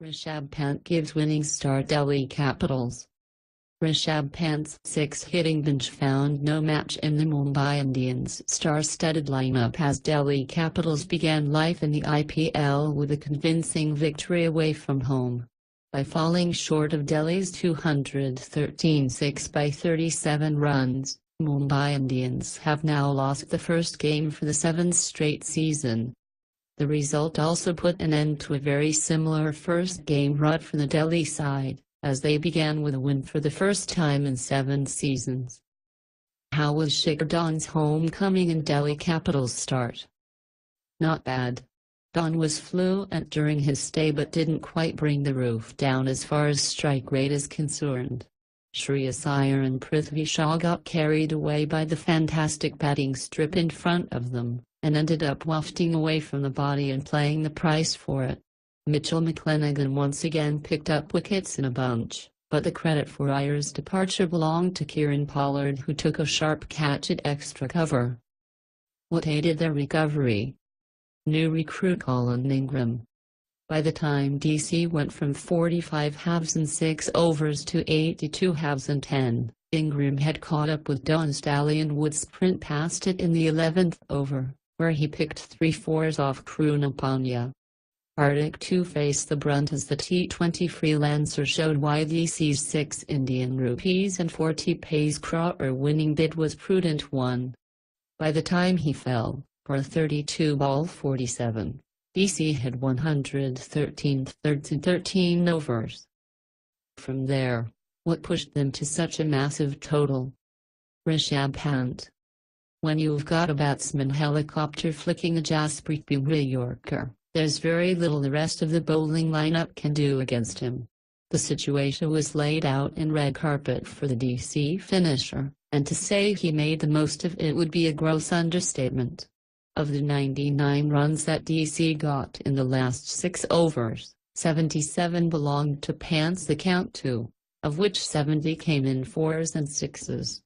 Rishabh Pant gives winning start Delhi Capitals. Rishabh Pant's six-hitting bench found no match in the Mumbai Indians' star-studded lineup as Delhi Capitals began life in the IPL with a convincing victory away from home. By falling short of Delhi's 213-6 by 37 runs, Mumbai Indians have now lost the first game for the seventh straight season. The result also put an end to a very similar first-game rut for the Delhi side, as they began with a win for the first time in 7 seasons. How was Shikhar Dhawan's homecoming and Delhi Capitals start? Not bad. Dhawan was fluent during his stay but didn't quite bring the roof down as far as strike rate is concerned. Shreyas Iyer and Prithvi Shaw got carried away by the fantastic batting strip in front of them, and ended up wafting away from the body and paying the price for it. Mitchell McClenaghan once again picked up wickets in a bunch, but the credit for Iyer's departure belonged to Kieran Pollard, who took a sharp catch at extra cover. What aided their recovery? New recruit Colin Ingram. By the time DC went from 45 halves and 6 overs to 82 halves and 10, Ingram had caught up with Dhawan's tally and would sprint past it in the 11th over, where he picked 3 fours off Krunal Pandya. Hardik to face the brunt as the T20 freelancer showed why DC's 6 Indian rupees and 40 paise crore winning bid was prudent one. By the time he fell, for a 32-ball 47, DC had 113 thirds and 13 overs. From there, what pushed them to such a massive total? Rishabh Pant. When you've got a batsman helicopter flicking a Jasprit Bumrah Yorker, there's very little the rest of the bowling lineup can do against him. The situation was laid out in red carpet for the DC finisher, and to say he made the most of it would be a gross understatement. Of the 99 runs that DC got in the last 6 overs, 77 belonged to Pant's account too, of which 70 came in 4s and 6s.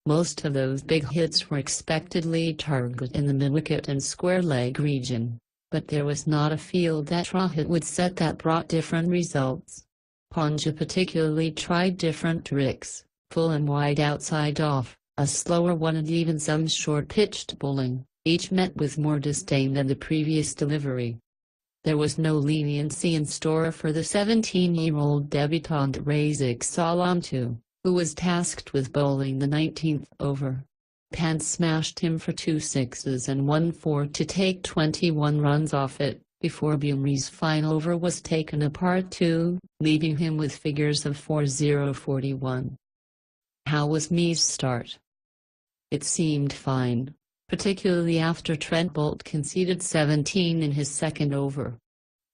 Most of those big hits were expectedly targeted in the mid-wicket and square leg region, but there was not a field that Rohit would set that brought different results. Pandya particularly tried different tricks, full and wide outside off, a slower one and even some short-pitched bowling, each met with more disdain than the previous delivery. There was no leniency in store for the 17-year-old debutant Razik Salam too, who was tasked with bowling the 19th over. Pant smashed him for 2 sixes and 1 4 to take 21 runs off it, before Bumrah's final over was taken apart too, leaving him with figures of 4-0-41. How was Me's start? It seemed fine, particularly after Trent Boult conceded 17 in his second over.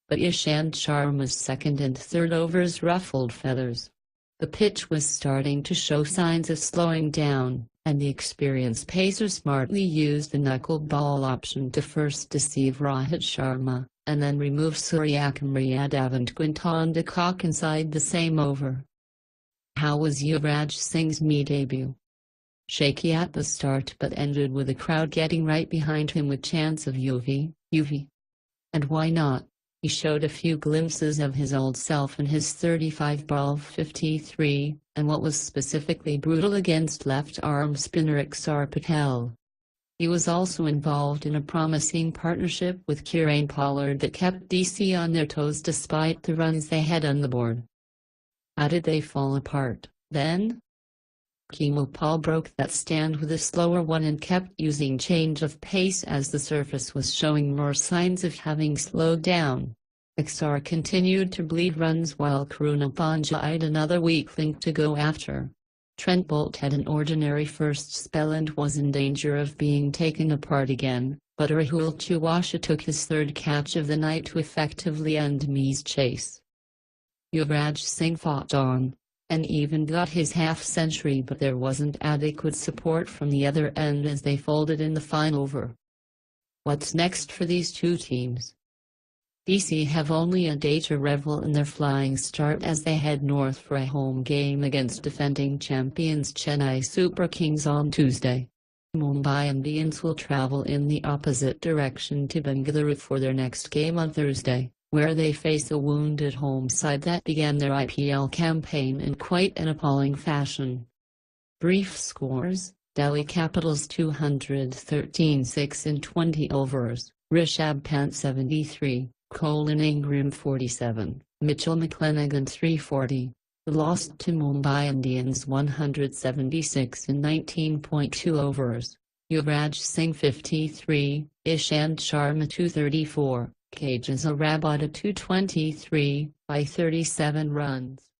But Ishant Sharma's second and third overs ruffled feathers. The pitch was starting to show signs of slowing down, and the experienced pacer smartly used the knuckleball option to first deceive Rohit Sharma, and then remove Suryakumar Yadav and Quinton de Kock inside the same over. How was Yuvraj Singh's debut? Shaky at the start but ended with the crowd getting right behind him with chants of UV. And why not? He showed a few glimpses of his old self in his 35-ball 53, and what was specifically brutal against left-arm spinner Akshar Patel. He was also involved in a promising partnership with Kieran Pollard that kept DC on their toes despite the runs they had on the board. How did they fall apart, then? Paul broke that stand with a slower one and kept using change of pace as the surface was showing more signs of having slowed down. Akshar continued to bleed runs while Krunal Pandya eyed another weak link to go after. Trent Boult had an ordinary first spell and was in danger of being taken apart again, but Rahul Chawasha took his third catch of the night to effectively end Me's chase. Yuvraj Singh fought on, and even got his half-century, but there wasn't adequate support from the other end as they folded in the final over. What's next for these two teams? DC have only a day to revel in their flying start as they head north for a home game against defending champions Chennai Super Kings on Tuesday. Mumbai Indians will travel in the opposite direction to Bengaluru for their next game on Thursday. where they face a wounded home side that began their IPL campaign in quite an appalling fashion. Brief scores: Delhi Capitals 213 6 in 20 overs, Rishabh Pant 73, Colin Ingram 47, Mitchell McClenaghan 340. Lost to Mumbai Indians 176 in 19.2 overs, Yuvraj Singh 53, Ishant Sharma 234, Kajasa Rabada 223, by 37 runs.